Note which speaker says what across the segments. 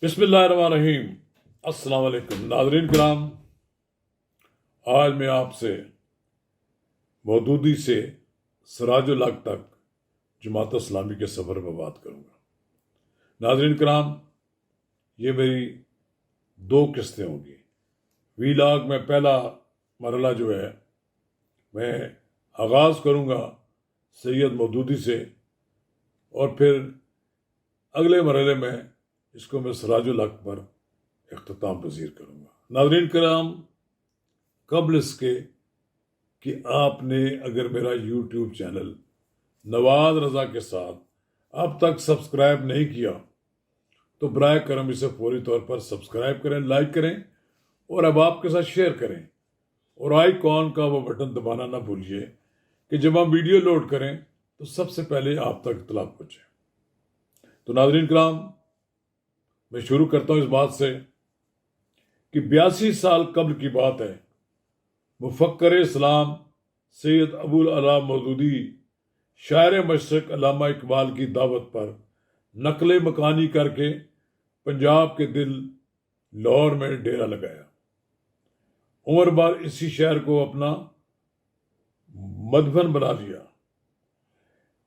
Speaker 1: بسم اللہ الرحمن الرحیم۔ السلام علیکم ناظرین کرام، آج میں آپ سے مودودی سے سراج الحق تک جماعت اسلامی کے سفر پر بات کروں گا۔ ناظرین کرام، یہ میری دو قسطیں ہوں گی۔ ویلاگ میں پہلا مرحلہ جو ہے میں آغاز کروں گا سید مودودی سے، اور پھر اگلے مرحلے میں اس کو میں سراج الحق پر اختتام پذیر کروں گا۔ ناظرین کرام، قبل اس کے کہ آپ نے اگر میرا یوٹیوب چینل نواز رضا کے ساتھ اب تک سبسکرائب نہیں کیا تو براہ کرم اسے فوری طور پر سبسکرائب کریں، لائک کریں اور اب آپ کے ساتھ شیئر کریں، اور آئیکن کا وہ بٹن دبانا نہ بھولیے کہ جب ہم ویڈیو لوڈ کریں تو سب سے پہلے آپ تک اطلاع پہنچے۔ تو ناظرین کرام، میں شروع کرتا ہوں اس بات سے کہ 82 سال قبل کی بات ہے۔ مفکر اسلام سید ابو العلا مودودی شاعر مشرق علامہ اقبال کی دعوت پر نقل مکانی کر کے پنجاب کے دل لاہور میں ڈیرا لگایا۔ عمر بھر اسی شہر کو اپنا مدفن بنا لیا۔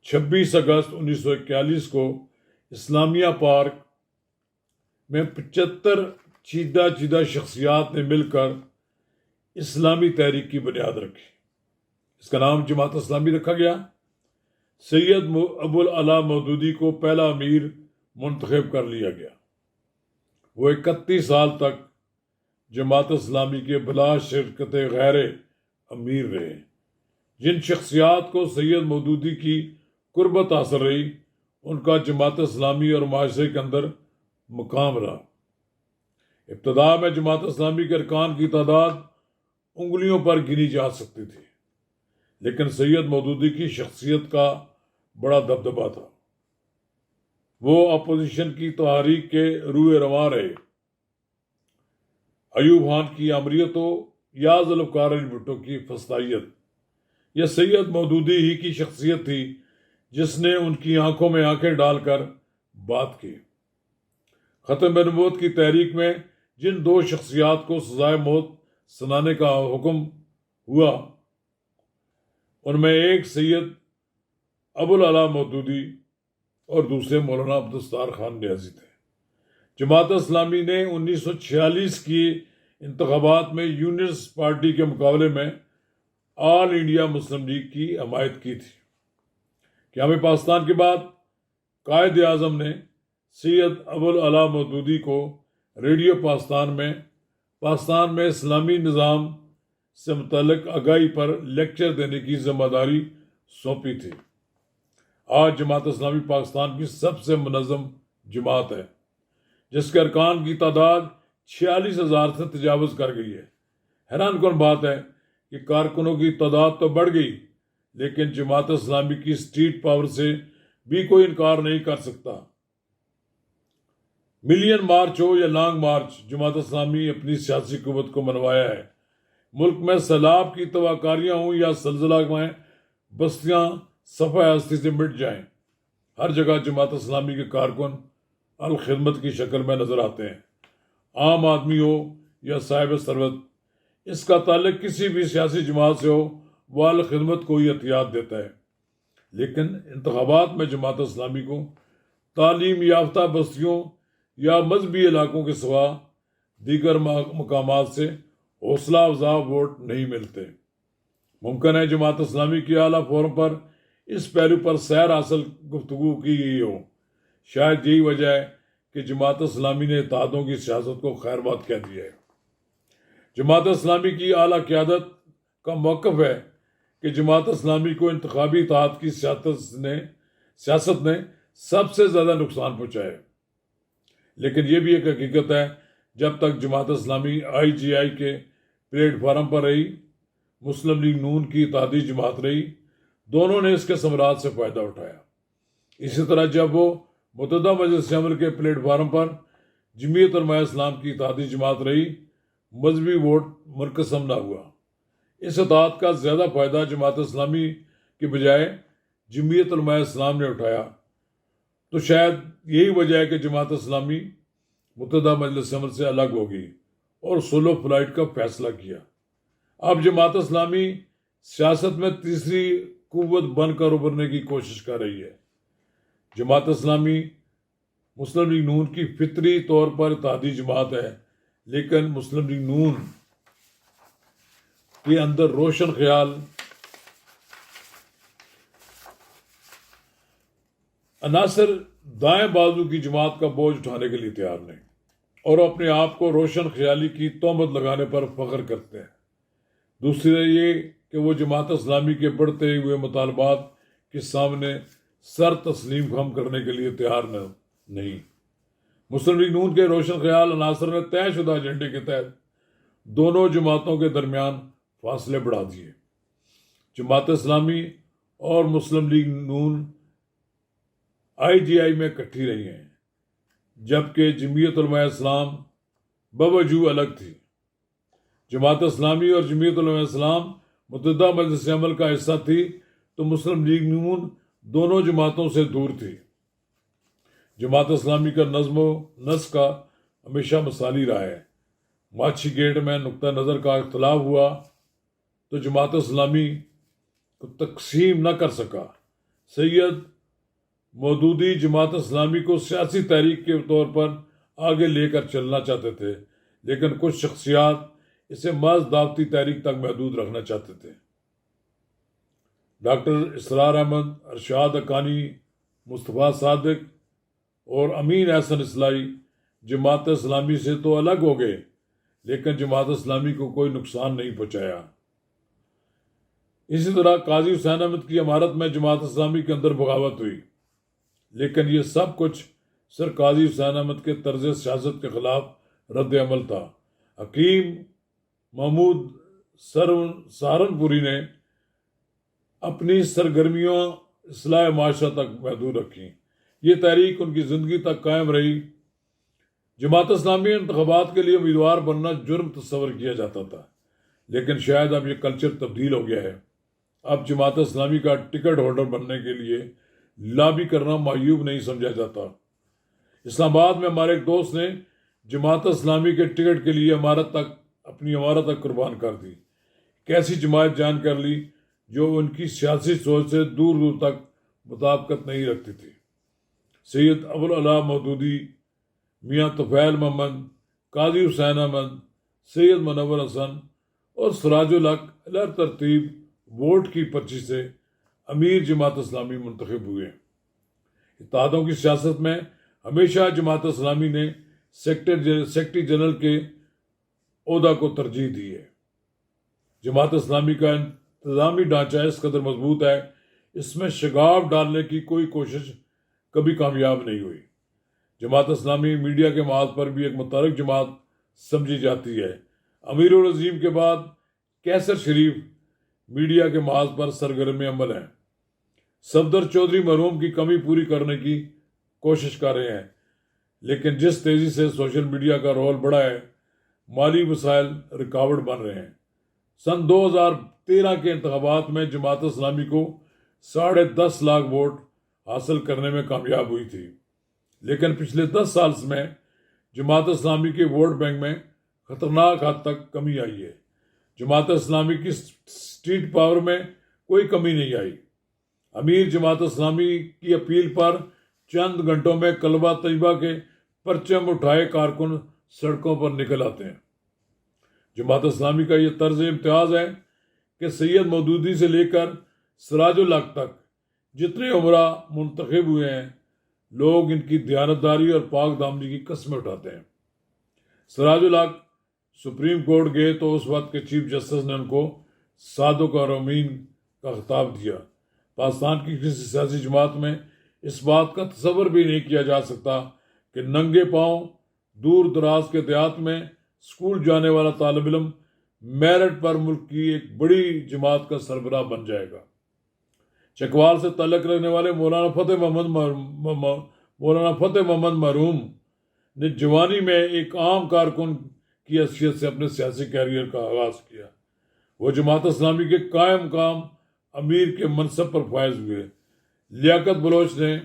Speaker 1: 26 اگست 1941 کو اسلامیہ پارک میں 75 چیدہ شخصیات نے مل کر اسلامی تحریک کی بنیاد رکھی۔ اس کا نام جماعت اسلامی رکھا گیا۔ سید ابو العلا مودودی کو پہلا امیر منتخب کر لیا گیا۔ وہ 31 سال تک جماعت اسلامی کے بلا شرکت غیر امیر رہے۔ جن شخصیات کو سید مودودی کی قربت حاصل رہی، ان کا جماعت اسلامی اور معاشرے کے اندر مقام رہا۔ ابتدا میں جماعت اسلامی کے ارکان کی تعداد انگلیوں پر گنی جا سکتی تھی، لیکن سید مودودی کی شخصیت کا بڑا دبدبہ تھا۔ وہ اپوزیشن کی تحریک کے روح رواں رہے۔ ایوب خان کی آمریت ہو یا ذوالفقار علی بھٹو کی فسطائیت، یہ سید مودودی ہی کی شخصیت تھی جس نے ان کی آنکھوں میں آنکھیں ڈال کر بات کی۔ ختم نبوت کی تحریک میں جن دو شخصیات کو سزائے موت سنانے کا حکم ہوا، ان میں ایک سید ابو العلا مودودی اور دوسرے مولانا عبدالستار خان نیازی تھے۔ جماعت اسلامی نے 1946 کی انتخابات میں یونینسٹ پارٹی کے مقابلے میں آل انڈیا مسلم لیگ کی حمایت کی تھی۔ قیام پاکستان کے بعد قائد اعظم نے سید ابو العلا مودودی کو ریڈیو پاکستان میں اسلامی نظام سے متعلق آگاہی پر لیکچر دینے کی ذمہ داری سونپی تھی۔ آج جماعت اسلامی پاکستان کی سب سے منظم جماعت ہے، جس کے ارکان کی تعداد 46,000 سے تجاوز کر گئی ہے۔ حیران کن بات ہے کہ کارکنوں کی تعداد تو بڑھ گئی، لیکن جماعت اسلامی کی اسٹریٹ پاور سے بھی کوئی انکار نہیں کر سکتا۔ ملین مارچ ہو یا لانگ مارچ، جماعت اسلامی اپنی سیاسی قوت کو منوایا ہے۔ ملک میں سیلاب کی تباہکاریاں ہوں یا زلزلہ میں بستیاں صفحہ ہستی سے مٹ جائیں، ہر جگہ جماعت اسلامی کے کارکن الخدمت کی شکل میں نظر آتے ہیں۔ عام آدمی ہو یا صاحب ثروت، اس کا تعلق کسی بھی سیاسی جماعت سے ہو، وہ الخدمت کو ہی عطیات دیتا ہے۔ لیکن انتخابات میں جماعت اسلامی کو تعلیم یافتہ بستیوں یا مذہبی علاقوں کے سوا دیگر مقامات سے حوصلہ افزا ووٹ نہیں ملتے۔ ممکن ہے جماعت اسلامی کی اعلیٰ فورم پر اس پہلو پر سیر حاصل گفتگو کی گئی ہو۔ شاید یہی وجہ ہے کہ جماعت اسلامی نے اتحادوں کی سیاست کو خیر بات کہہ دیا ہے۔ جماعت اسلامی کی اعلیٰ قیادت کا موقف ہے کہ جماعت اسلامی کو انتخابی اتحاد کی سیاست نے سب سے زیادہ نقصان پہنچایا ہے۔ لیکن یہ بھی ایک حقیقت ہے، جب تک جماعت اسلامی IGI کے پلیٹ فارم پر رہی، مسلم لیگ نون کی اتحادی جماعت رہی، دونوں نے اس کے ثمرات سے فائدہ اٹھایا۔ اسی طرح جب وہ متحدہ مجلس عمل کے پلیٹ فارم پر جمعیت علماء اسلام کی اتحادی جماعت رہی، مذہبی ووٹ منقسم نہ ہوا۔ اس اتحاد کا زیادہ فائدہ جماعت اسلامی کے بجائے جمعیت علماء اسلام نے اٹھایا۔ تو شاید یہی وجہ ہے کہ جماعت اسلامی متحدہ مجلس عمل سے الگ ہوگی اور سولو فلائٹ کا فیصلہ کیا۔ اب جماعت اسلامی سیاست میں تیسری قوت بن کر ابھرنے کی کوشش کر رہی ہے۔ جماعت اسلامی مسلم لیگ نون کی فطری طور پر اتحادی جماعت ہے، لیکن مسلم لیگ نون کے اندر روشن خیال عناصر دائیں بازو کی جماعت کا بوجھ اٹھانے کے لیے تیار نہیں اور اپنے آپ کو روشن خیالی کی تہمت لگانے پر فخر کرتے ہیں۔ دوسری یہ کہ وہ جماعت اسلامی کے بڑھتے ہوئے مطالبات کے سامنے سر تسلیم خم کرنے کے لیے تیار نہیں۔ مسلم لیگ نون کے روشن خیال عناصر نے طے شدہ ایجنڈے کے تحت دونوں جماعتوں کے درمیان فاصلے بڑھا دیے۔ جماعت اسلامی اور مسلم لیگ نون IGI میں اکٹھی رہی ہیں، جبکہ جمعیت علماء اسلام بوجوہ الگ تھی۔ جماعت اسلامی اور جمعیت علماء اسلام متحدہ مجلس عمل کا حصہ تھی تو مسلم لیگ نون دونوں جماعتوں سے دور تھی۔ جماعت اسلامی کا نظم و نسق کا ہمیشہ مثالی رہا ہے۔ ماچھی گیٹ میں نقطہ نظر کا اختلاف ہوا تو جماعت اسلامی کو تقسیم نہ کر سکا۔ سید مودودی جماعت اسلامی کو سیاسی تحریک کے طور پر آگے لے کر چلنا چاہتے تھے، لیکن کچھ شخصیات اسے محض دعوتی تحریک تک محدود رکھنا چاہتے تھے۔ ڈاکٹر اسرار احمد، ارشاد حقانی، مصطفیٰ صادق اور امین احسن اصلاحی جماعت اسلامی سے تو الگ ہو گئے، لیکن جماعت اسلامی کو کوئی نقصان نہیں پہنچایا۔ اسی طرح قاضی حسین احمد کی امارت میں جماعت اسلامی کے اندر بغاوت ہوئی، لیکن یہ سب کچھ سر قاضی حسین احمد کے طرز سیاست کے خلاف رد عمل تھا۔ حکیم محمود سہارنپوری نے اپنی سرگرمیوں اصلاح معاشرہ تک محدود رکھی۔ یہ تحریک ان کی زندگی تک قائم رہی۔ جماعت اسلامی انتخابات کے لیے امیدوار بننا جرم تصور کیا جاتا تھا، لیکن شاید اب یہ کلچر تبدیل ہو گیا ہے۔ اب جماعت اسلامی کا ٹکٹ ہولڈر بننے کے لیے لابی کرنا معیوب نہیں سمجھا جاتا۔ اسلام آباد میں ہمارے ایک دوست نے جماعت اسلامی کے ٹکٹ کے لیے اپنی عمارت تک قربان کر دی۔ کیسی جماعت جان کر لی جو ان کی سیاسی سوچ سے دور دور تک مطابقت نہیں رکھتی تھی۔ سید ابوالعلا مودودی، میاں طفیل محمد، قاضی حسین احمد، سید منور حسن اور سراج الحق علیہ ترتیب ووٹ کی پرچی سے امیر جماعت اسلامی منتخب ہوئے۔ اتحادوں کی سیاست میں ہمیشہ جماعت اسلامی نے سیکرٹری جنرل کے عہدہ کو ترجیح دی ہے۔ جماعت اسلامی کا انتظامی ڈھانچہ اس قدر مضبوط ہے، اس میں شگاف ڈالنے کی کوئی کوشش کبھی کامیاب نہیں ہوئی۔ جماعت اسلامی میڈیا کے محاذ پر بھی ایک متحرک جماعت سمجھی جاتی ہے۔ امیر العظیم کے بعد کیسر شریف میڈیا کے محاذ پر سرگرم عمل ہیں۔ صفدر چودھری مرحوم کی کمی پوری کرنے کی کوشش کر رہے ہیں، لیکن جس تیزی سے سوشل میڈیا کا رول بڑھا ہے، مالی مسائل رکاوٹ بن رہے ہیں۔ سن 2013 کے انتخابات میں جماعت اسلامی کو 10.5 لاکھ ووٹ حاصل کرنے میں کامیاب ہوئی تھی، لیکن پچھلے 10 سال میں جماعت اسلامی کے ووٹ بینک میں خطرناک حد تک کمی آئی ہے۔ جماعت اسلامی کی اسٹریٹ پاور میں کوئی کمی نہیں آئی۔ امیر جماعت اسلامی کی اپیل پر چند گھنٹوں میں کلمہ طیبہ کے پرچم اٹھائے کارکن سڑکوں پر نکل آتے ہیں۔ جماعت اسلامی کا یہ طرز امتیاز ہے کہ سید مودودی سے لے کر سراج الحق تک جتنے عمرہ منتخب ہوئے ہیں، لوگ ان کی دیانتداری اور پاک دامنی کی قسمیں اٹھاتے ہیں۔ سراج الحق سپریم کورٹ گئے تو اس وقت کے چیف جسٹس نے ان کو صادق اور امین کا خطاب دیا۔ پاکستان کی کسی سیاسی جماعت میں اس بات کا تصور بھی نہیں کیا جا سکتا کہ ننگے پاؤں دور دراز کے دیہات میں اسکول جانے والا طالب علم میرٹ پر ملک کی ایک بڑی جماعت کا سربراہ بن جائے گا۔ چکوال سے تعلق رکھنے والے مولانا فتح محمد مرحوم نے جوانی میں ایک عام کارکن کی حیثیت سے اپنے سیاسی کیریئر کا آغاز کیا۔ وہ جماعت اسلامی کے قائم مقام امیر کے منصب پر فائز ہوئے۔ لیاقت بلوچ نے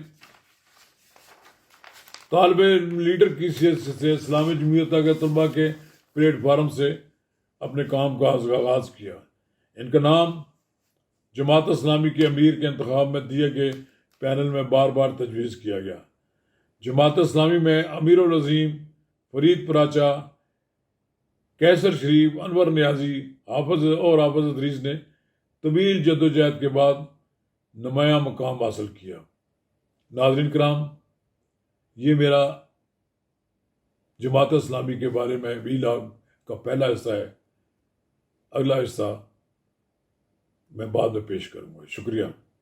Speaker 1: طالب علم لیڈر کی حیثیت سے اسلامی جمہوریت کے طلباء کے پلیٹ فارم سے اپنے کام کا آغاز کیا۔ ان کا نام جماعت اسلامی کے امیر کے انتخاب میں دیے گئے پینل میں بار بار تجویز کیا گیا۔ جماعت اسلامی میں امیر العظیم فرید پراچا، کیسر شریف، انور نیازی حافظ ادریس نے طویل جدوجہد کے بعد نمایاں مقام حاصل کیا۔ ناظرین کرام، یہ میرا جماعت اسلامی کے بارے میں ویلاگ کا پہلا حصہ ہے۔ اگلا حصہ میں بعد میں پیش کروں گا۔ شکریہ۔